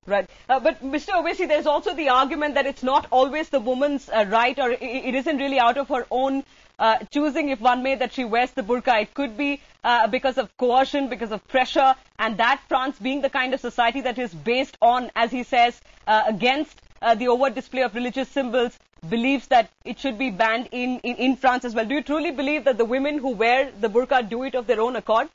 Right. But Mr. Owaisi, there's also the argument that it's not always the woman's right, or it isn't really out of her own choosing, if one may, that she wears the burqa. It could be because of coercion, because of pressure, and that France, being the kind of society that is based on, as he says, against the overt display of religious symbols, believes that it should be banned in France as well. Do you truly believe that the women who wear the burqa do it of their own accord?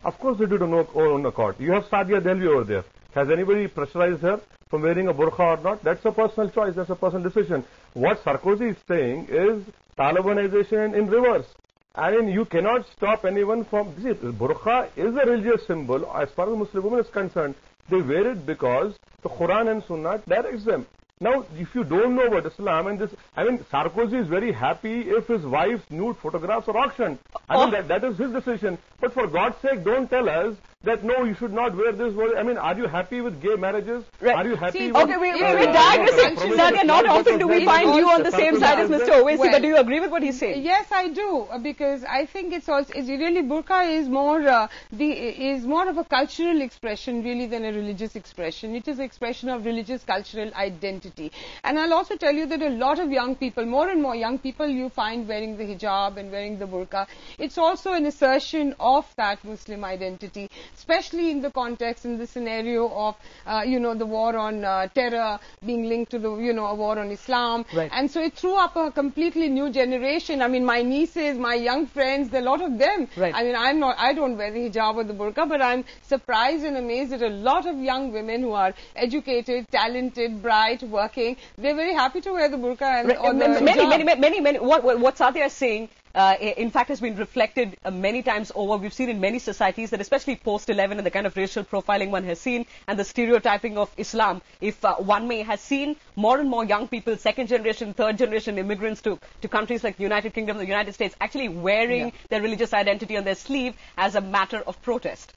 Of course they do it on their own accord. You have Sadia Dehlvi over there. Has anybody pressurized her from wearing a burqa or not? That's a personal choice. That's a personal decision. What Sarkozy is saying is Talibanization in reverse. I mean, you cannot stop anyone from... See, burqa is a religious symbol. As far as Muslim women is concerned, they wear it because the Quran and Sunnah directs them. Now, if you don't know about Islam and this, I mean, Sarkozy is very happy if his wife's nude photographs are auctioned. I mean, that is his decision. But for God's sake, don't tell us that no, you should not wear this. I mean, are you happy with gay marriages? Right. Are you happy with... Okay, we're digressing. Sadia, not often do we find you on the same side as Mr. Owaisi, but do you agree with what he's saying? Yes, I do, because I think it's really burqa is more of a cultural expression really than a religious expression. It is an expression of religious cultural identity. And I'll also tell you that a lot of young people, more and more young people, you find wearing the hijab and wearing the burqa. It's also an assertion of that Muslim identity, especially in the context, in the scenario of, the war on terror being linked to the, a war on Islam. Right. And so it threw up a completely new generation. I mean, my nieces, my young friends, there are a lot of them. Right. I mean, I don't wear the hijab or the burqa, but I'm surprised and amazed at a lot of young women who are educated, talented, bright, working. They're very happy to wear the burqa and or the hijab. Many. What Sadia is saying, in fact, has been reflected many times over. We've seen in many societies that, especially post-11 and the kind of racial profiling one has seen and the stereotyping of Islam, if one may, has seen more and more young people, second generation, third generation immigrants to countries like the United Kingdom, the United States, actually wearing their religious identity on their sleeve as a matter of protest.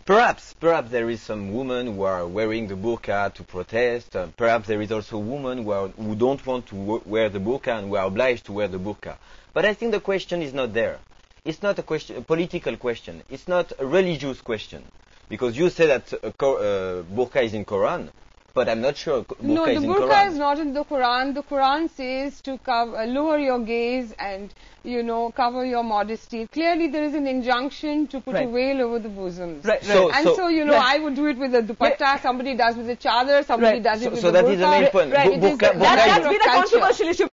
Perhaps there is some women who are wearing the burqa to protest. Perhaps there is also women who don't want to wear the burqa and who are obliged to wear the burqa. But I think the question is not there. It's not a political question. It's not a religious question. Because you say that burqa is in Quran, but I'm not sure burqa No, the is in burqa Quran. is not in the Quran. The Quran says to lower your gaze and, cover your modesty. Clearly, there is an injunction to put a veil over the bosoms. Right. So, I would do it with a dupatta, somebody does with a chadar, somebody does it with a burqa. So that is the main point. Right. Burqa That's been a culture. controversial issue.